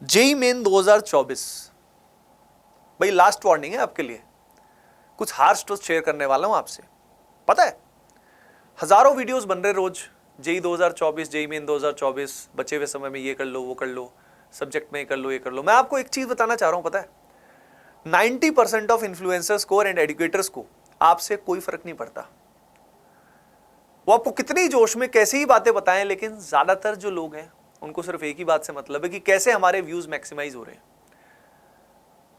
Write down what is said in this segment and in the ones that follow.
JEE main 2024 भाई last warning है आपके लिए। कुछ हार्श ट्रूथ शेयर करने वाला हूं आपसे। पता है हजारों वीडियोस बन रहे रोज, जेई 2024, जेई मेन 2024, बचे हुए समय में ये कर लो वो कर लो, सब्जेक्ट में ये कर लो ये कर लो। मैं आपको एक चीज बताना चाह रहा हूं, पता है 90% ऑफ इन्फ्लुएंसर्स को एंड एडुकेटर्स को आपसे कोई फर्क नहीं पड़ता। वो आपको कितनी जोश में कैसी ही बातें बताएं, लेकिन ज्यादातर जो लोग हैं उनको सिर्फ एक ही बात से मतलब है कि कैसे हमारे व्यूज मैक्सिमाइज हो रहे हैं।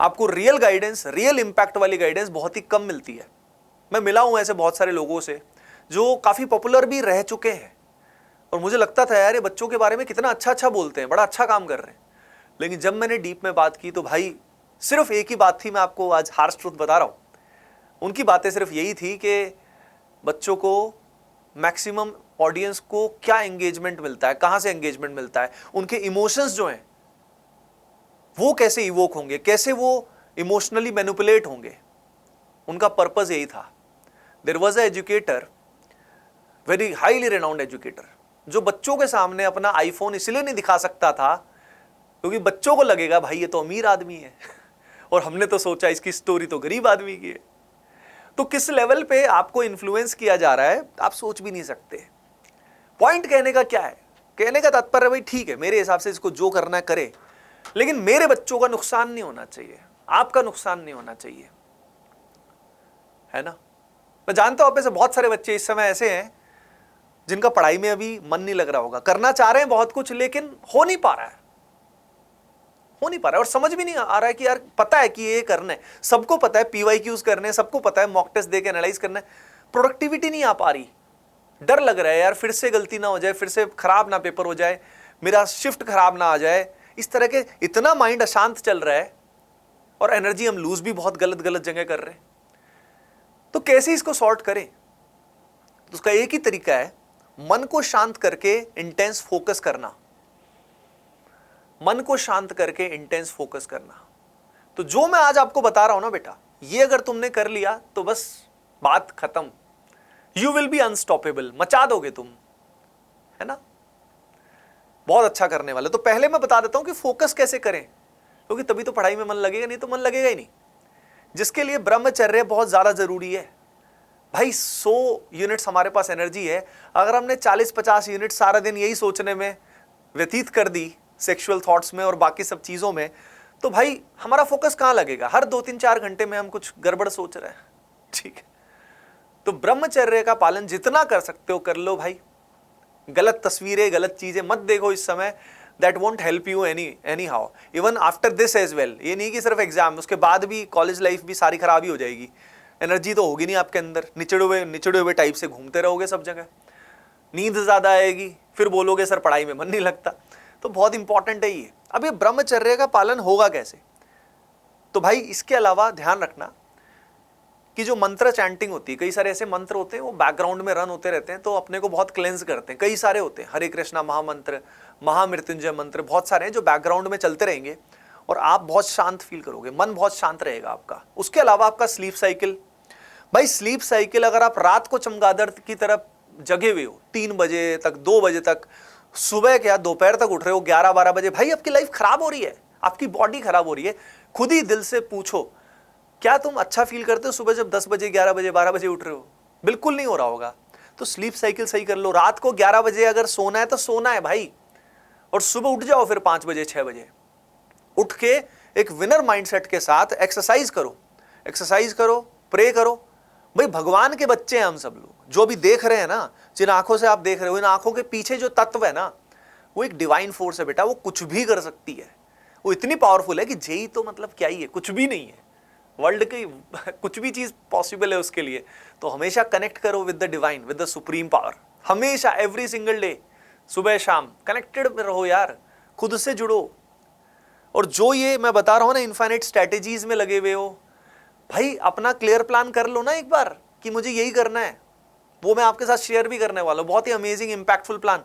आपको रियल गाइडेंस, रियल इंपैक्ट वाली गाइडेंस बहुत ही कम मिलती है। मैं मिला हूं ऐसे बहुत सारे लोगों से जो काफी पॉपुलर भी रह चुके हैं, और मुझे लगता था यार ये बच्चों के बारे में कितना अच्छा अच्छा बोलते हैं, बड़ा अच्छा काम कर रहे हैं। लेकिन जब मैंने डीप में बात की तो भाई सिर्फ एक ही बात थी, मैं आपको आज हार्श ट्रूथ बता रहा हूं। उनकी बातें सिर्फ यही थी कि बच्चों को मैक्सिमम ऑडियंस को क्या एंगेजमेंट मिलता है, कहां से एंगेजमेंट मिलता है, उनके इमोशंस जो हैं वो कैसे इवोक होंगे, कैसे वो इमोशनली मैनिपुलेट होंगे। उनका पर्पस यही था। There was a educator, very highly renowned educator, जो बच्चों के सामने अपना आईफोन इसलिए नहीं दिखा सकता था क्योंकि बच्चों को लगेगा भाई ये तो अमीर आदमी है और हमने तो सोचा इसकी स्टोरी तो गरीब आदमी की है। तो किस लेवल पे आपको इन्फ्लुएंस किया जा रहा है आप सोच भी नहीं सकते। पॉइंट कहने का क्या है, कहने का तात्पर्य भाई ठीक है, मेरे हिसाब से इसको जो करना है करे, लेकिन मेरे बच्चों का नुकसान नहीं होना चाहिए, आपका नुकसान नहीं होना चाहिए, है ना। मैं जानता हूं आप में से बहुत सारे बच्चे इस समय ऐसे हैं जिनका पढ़ाई में अभी मन नहीं लग रहा होगा, करना चाह रहे हैं बहुत कुछ लेकिन हो नहीं पा रहा है, हो नहीं पा रहा है, और समझ भी नहीं आ रहा है कि यार पता है कि ये करना है, सबको पता है पीवाईक्यूज करने हैं, सबको पता है मॉक टेस्ट देके एनालाइज करना है, प्रोडक्टिविटी नहीं आ पा रही। डर लग रहा है यार फिर से गलती ना हो जाए, फिर से खराब ना पेपर हो जाए, मेरा शिफ्ट खराब ना आ जाए, इस तरह के इतना माइंड अशांत चल रहा है, और एनर्जी हम लूज भी बहुत गलत गलत जगह कर रहे हैं। तो कैसे इसको सॉर्ट करें? तो उसका एक ही तरीका है, मन को शांत करके इंटेंस फोकस करना, मन को शांत करके इंटेंस फोकस करना। तो जो मैं आज आपको बता रहा हूं ना बेटा, ये अगर तुमने कर लिया तो बस बात खत्म। यू विल बी अनस्टॉपेबल, मचा दोगे तुम, है ना, बहुत अच्छा करने वाले। तो पहले मैं बता देता हूं कि फोकस कैसे करें, क्योंकि तभी तो पढ़ाई में मन लगेगा, नहीं तो मन लगेगा ही नहीं। जिसके लिए ब्रह्मचर्य बहुत ज्यादा जरूरी है। भाई 100 यूनिट्स हमारे पास एनर्जी है, अगर हमने 40-50 यूनिट सारा दिन यही सोचने में व्यतीत कर दी, सेक्सुअल थॉट्स में और बाकी सब चीजों में, तो भाई हमारा फोकस कहां लगेगा? हर 2-3-4 घंटे में हम कुछ गड़बड़ सोच रहे हैं, ठीक है। तो ब्रह्मचर्य का पालन जितना कर सकते हो कर लो भाई। गलत तस्वीरें, गलत चीजें मत देखो इस समय, that won't help you anyhow, even after this as well. ये नहीं कि सिर्फ एग्जाम, उसके बाद भी कॉलेज लाइफ भी सारी खराब ही हो जाएगी, एनर्जी तो होगी नहीं आपके अंदर, निचड़े हुए टाइप से घूमते रहोगे सब जगह, नींद ज्यादा आएगी, फिर बोलोगे सर पढ़ाई में मन नहीं लगता। तो बहुत इंपॉर्टेंट है ये। अब ये ब्रह्मचर्य का पालन होगा कैसे? तो भाई इसके अलावा ध्यान रखना कि जो मंत्र चैंटिंग होती है, कई सारे ऐसे मंत्र होते हैं वो बैकग्राउंड में रन होते रहते हैं, तो अपने को बहुत क्लेंज करते हैं। कई सारे होते हैं, हरे कृष्णा महामंत्र, महामृत्युंजय मंत्र, बहुत सारे हैं जो बैकग्राउंड में चलते रहेंगे और आप बहुत शांत फील करोगे, मन बहुत शांत रहेगा आपका। उसके अलावा आपका स्लीप साइकिल, भाई स्लीप साइकिल, अगर आप रात को चमगादड़ की तरफ जगे हुए हो 3 बजे तक, 2 बजे तक, सुबह क्या दोपहर तक उठ रहे हो 11-12 बजे, भाई आपकी लाइफ खराब हो रही है, आपकी बॉडी खराब हो रही है। खुद ही दिल से पूछो, क्या तुम अच्छा फील करते हो सुबह जब 10 बजे, 11 बजे, 12 बजे उठ रहे हो? बिल्कुल नहीं हो रहा होगा। तो स्लीप साइकिल सही कर लो। रात को 11 बजे अगर सोना है तो सोना है भाई, और सुबह उठ जाओ फिर 5 बजे, 6 बजे उठ के एक विनर माइंडसेट के साथ एक्सरसाइज करो, एक्सरसाइज करो, प्रे करो। भाई भगवान के बच्चे हैं हम सब लोग, जो भी देख रहे हैं ना, जिन आंखों से आप देख रहे हो, इन आंखों के पीछे जो तत्व है ना, वो एक डिवाइन फोर्स है बेटा, वो कुछ भी कर सकती है, वो इतनी पावरफुल है कि जेई तो मतलब क्या ही है, कुछ भी नहीं है, वर्ल्ड की कुछ भी चीज पॉसिबल है उसके लिए। तो हमेशा कनेक्ट करो with the divine, with the supreme power, हमेशा एवरी सिंगल डे, सुबह शाम कनेक्टेड रहो यार, खुद से जुड़ो। और जो ये मैं बता रहा हूं ना, इनफाइनाइट स्ट्रैटेजीज में लगे हुए हो, भाई अपना क्लियर प्लान कर लो ना एक बार कि मुझे यही करना है। वो मैं आपके साथ शेयर भी करने वाला हूं, बहुत ही अमेजिंग इंपैक्टफुल प्लान,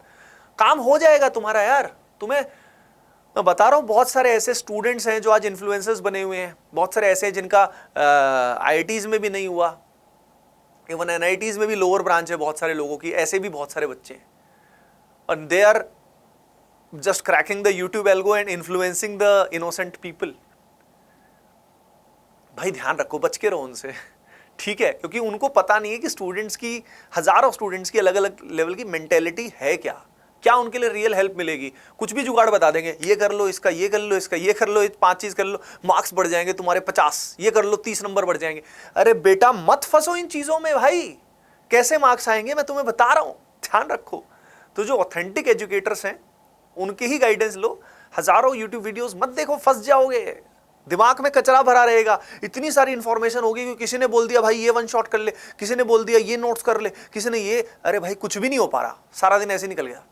काम हो जाएगा तुम्हारा यार। तुम्हें मैं बता रहा हूं, बहुत सारे ऐसे स्टूडेंट्स हैं जो आज इन्फ्लुएंसर्स बने हुए हैं, बहुत सारे ऐसे हैं जिनका आईआईटीज में भी नहीं हुआ, इवन एनआईटीज में भी लोअर ब्रांच है बहुत सारे लोगों की, ऐसे भी बहुत सारे बच्चे हैं, और they are just cracking the YouTube algo and influencing the innocent people. भाई ध्यान रखो, बच के रहो उनसे, ठीक है, क्योंकि उनको पता नहीं है कि स्टूडेंट्स की, हजारों स्टूडेंट्स की अलग अलग लेवल की मेंटेलिटी है क्या, क्या उनके लिए रियल हेल्प मिलेगी। कुछ भी जुगाड़ बता देंगे, ये कर लो इसका, ये कर लो इसका, ये कर लो, 5 चीज कर लो, मार्क्स बढ़ जाएंगे तुम्हारे 50, ये कर लो 30 नंबर बढ़ जाएंगे। अरे बेटा मत फंसो इन चीजों में भाई, कैसे मार्क्स आएंगे मैं तुम्हें बता रहा हूं, ध्यान रखो। तो जो ऑथेंटिक एजुकेटर्स हैं उनकी ही गाइडेंस लो, हजारों यूट्यूब वीडियोस मत देखो, फंस जाओगे, दिमाग में कचरा भरा रहेगा, इतनी सारी इंफॉर्मेशन होगी कि किसी ने बोल दिया भाई ये वन शॉट कर ले, किसी ने बोल दिया ये नोट्स कर ले, किसी ने ये, अरे भाई कुछ भी नहीं हो पा रहा, सारा दिन ऐसे निकल गया।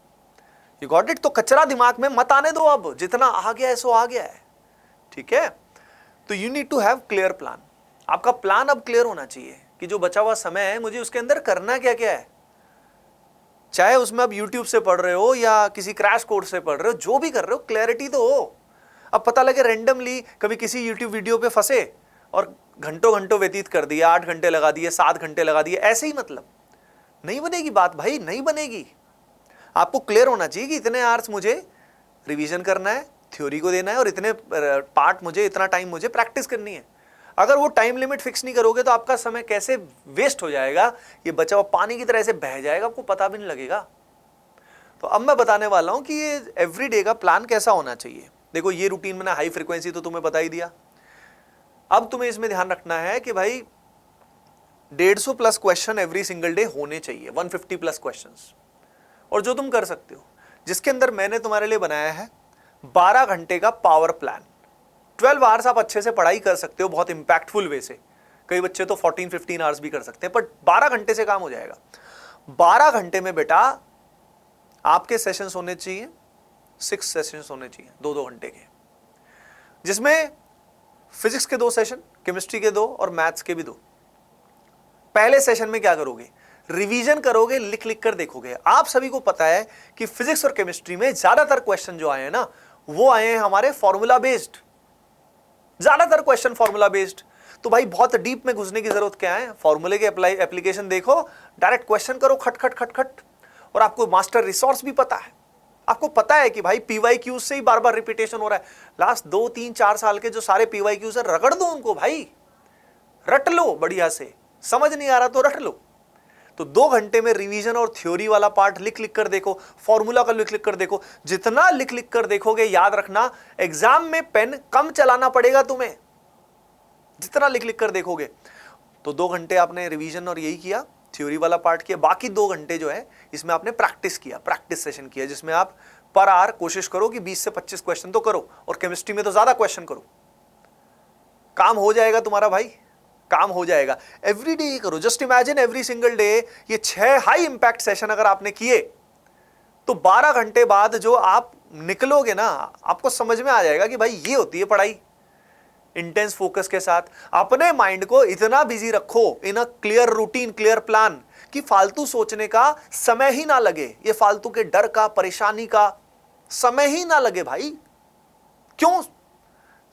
You got it? तो कचरा दिमाग में मत आने दो, अब जितना आ गया है सो आ गया है, ठीक है। तो you need to have clear plan. आपका प्लान अब क्लियर होना चाहिए कि जो बचा हुआ समय है मुझे उसके अंदर करना क्या क्या है, चाहे उसमें अब यूट्यूब से पढ़ रहे हो या किसी क्रैश कोर्स से पढ़ रहे हो, जो भी कर रहे हो क्लैरिटी तो हो। अब पता लगे रैंडमली कभी किसी यूट्यूब वीडियो पे फंसे और घंटों घंटों व्यतीत कर दिया, 8 घंटे लगा दिए, 7 घंटे लगा दिए, ऐसे ही मतलब नहीं बनेगी बात भाई, नहीं बनेगी। आपको क्लियर होना चाहिए कि इतने आवर्स मुझे रिवीजन करना है, थ्योरी को देना है, और इतने पार्ट मुझे, इतना टाइम मुझे प्रैक्टिस करनी है। अगर वो टाइम लिमिट फिक्स नहीं करोगे तो आपका समय कैसे वेस्ट हो जाएगा, ये बचा हुआ पानी की तरह ऐसे बह जाएगा, आपको पता भी नहीं लगेगा। तो अब मैं बताने वाला हूं कि ये एवरीडे का प्लान कैसा होना चाहिए। देखो ये रूटीन मैंने हाई फ्रीक्वेंसी तो तुम्हें बता ही दिया। अब तुम्हें इसमें ध्यान रखना है कि भाई 150 plus question every single day होने चाहिए, 150 प्लस क्वेश्चंस। और जो तुम कर सकते हो, जिसके अंदर मैंने तुम्हारे लिए बनाया है 12 घंटे का पावर प्लान। 12 आवर्स आप अच्छे से पढ़ाई कर सकते हो बहुत इंपैक्टफुल वे से। कई बच्चे तो 14-15 आवर्स भी कर सकते हैं, बट 12 घंटे से काम हो जाएगा। 12 घंटे में बेटा आपके सेशंस होने चाहिए, 6 सेशंस होने चाहिए, 2-2 घंटे के, जिसमें फिजिक्स के 2 सेशन, केमिस्ट्री के 2 और मैथ्स के भी 2। पहले सेशन में क्या करोगे, रिवीजन करोगे, लिख लिख कर देखोगे। आप सभी को पता है कि फिजिक्स और केमिस्ट्री में ज्यादातर क्वेश्चन जो आए हैं ना, वो आए हैं हमारे फॉर्मूला बेस्ड, ज्यादातर क्वेश्चन फॉर्मूला बेस्ड। तो भाई बहुत डीप में घुसने की जरूरत क्या है, फॉर्मूले के एप्लीकेशन देखो, डायरेक्ट क्वेश्चन करो, खट खट खट खट। और आपको मास्टर रिसोर्स भी पता है, आपको पता है कि भाई PYQ से ही बार बार रिपीटेशन हो रहा है। लास्ट 2, 3, 4 साल के जो सारे PYQ है, रगड़ दो उनको भाई, रट लो बढ़िया से, समझ नहीं आ रहा तो रट लो। तो 2 घंटे में रिवीजन और थ्योरी वाला पार्ट लिख लिख कर देखो, फॉर्मूला का लिख लिख कर देखो। जितना लिख लिख कर देखोगे, याद रखना एग्जाम में पेन कम चलाना पड़ेगा तुम्हें, जितना लिख लिख कर देखोगे। तो 2 घंटे आपने रिवीजन और यही किया, थ्योरी वाला पार्ट किया। बाकी 2 घंटे जो है इसमें आपने प्रैक्टिस किया, प्रैक्टिस सेशन किया, जिसमें आप पर आवर कोशिश करो कि 20 से 25 क्वेश्चन तो करो, और केमिस्ट्री में तो ज्यादा क्वेश्चन करो। काम हो जाएगा तुम्हारा भाई, काम हो जाएगा। एवरी डे करो, just imagine every single day ये 6 हाई इंपैक्ट सेशन अगर आपने किए तो 12 घंटे बाद जो आप निकलोगे ना, आपको समझ में आ जाएगा कि भाई ये होती है पढ़ाई। इंटेंस फोकस के साथ अपने माइंड को इतना बिजी रखो in a clear routine, clear plan, कि फालतू सोचने का समय ही ना लगे, ये फालतू के डर का, परेशानी का समय ही ना लगे भाई। क्यों,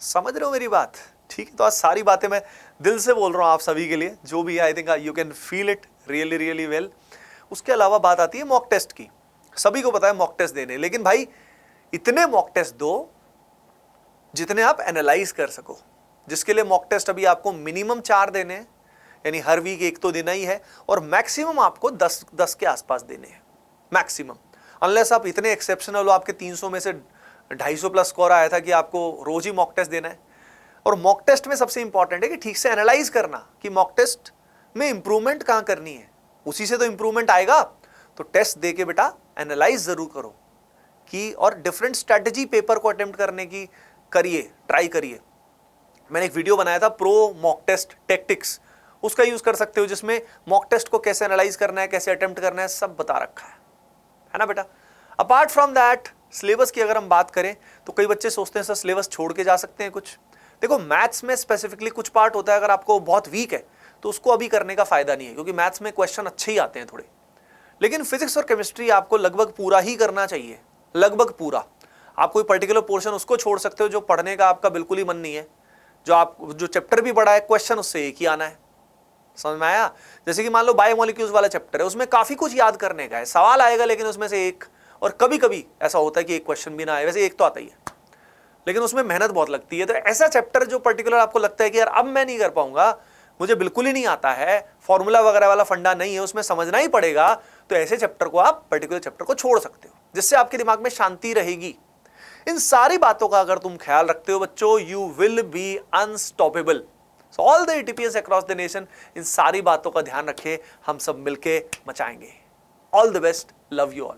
समझ रहे हो मेरी बात? ठीक है, तो आज सारी बातें मैं दिल से बोल रहा हूं आप सभी के लिए, जो भी है I think you can feel it really really well. उसके अलावा बात आती है मॉक टेस्ट की। सभी को पता है मॉक टेस्ट देने, लेकिन भाई इतने मॉक टेस्ट दो जितने आप एनालाइज कर सको, जिसके लिए मॉक टेस्ट अभी आपको मिनिमम 4 देने हैं, यानी हर वीक 1 तो देना ही है, और मैक्सिमम आपको 10 के आसपास देने हैं मैक्सिमम। अनलेस आप इतने एक्सेप्शनल हो, आपके 300 में से 250 प्लस स्कोर आया था कि आपको रोज ही मॉक टेस्ट देना है। और मॉक टेस्ट में सबसे इंपॉर्टेंट है कि ठीक से एनालाइज करना कि मॉक टेस्ट में इंप्रूवमेंट कहां करनी है, उसी से तो इंप्रूवमेंट आएगा। तो टेस्ट दे के बेटा एनालाइज जरूर करो कि, और डिफरेंट स्ट्रेटजी पेपर को अटेम्प्ट करने की करिए, ट्राई करिए। मैंने एक वीडियो बनाया था प्रो मॉक टेस्ट टैक्टिक्स, उसका यूज कर सकते हो, जिसमें मॉक टेस्ट को कैसे एनालाइज करना है, कैसे अटेम्प्ट करना है, सब बता रखा है ना बेटा। अपार्ट फ्रॉम दैट, सिलेबस की अगर हम बात करें तो कई बच्चे सोचते हैं सर सिलेबस छोड़ के जा सकते हैं कुछ। देखो मैथ्स में स्पेसिफिकली कुछ पार्ट होता है, अगर आपको बहुत वीक है तो उसको अभी करने का फायदा नहीं है, क्योंकि मैथ्स में क्वेश्चन अच्छे ही आते हैं थोड़े। लेकिन फिजिक्स और केमिस्ट्री आपको लगभग पूरा ही करना चाहिए, लगभग पूरा। आप कोई पर्टिकुलर पोर्शन उसको छोड़ सकते हो जो पढ़ने का आपका बिल्कुल ही मन नहीं है, जो चैप्टर भी बड़ा है, क्वेश्चन उससे एक ही आना है। समझ में आया? जैसे कि मान लो बायोमोलिक्यूल्स वाला चैप्टर है, उसमें काफी कुछ याद करने का है, सवाल आएगा लेकिन उसमें से एक और कभी कभी ऐसा होता है कि एक क्वेश्चन भी ना आए, वैसे एक तो आता ही है लेकिन उसमें मेहनत बहुत लगती है। तो ऐसा चैप्टर जो पर्टिकुलर आपको लगता है कि यार अब मैं नहीं कर पाऊंगा, मुझे बिल्कुल ही नहीं आता है, फॉर्मूला वगैरह वाला फंडा नहीं है, उसमें समझना ही पड़ेगा, तो ऐसे चैप्टर को आप पर्टिकुलर चैप्टर को छोड़ सकते हो, जिससे आपके दिमाग में शांति रहेगी। इन सारी बातों का अगर तुम ख्याल रखते हो बच्चों, you will be unstoppable. So all the ATPs across the nation, इन सारी बातों का ध्यान रखें, हम सब मिलके मचाएंगे। All the best, love you all.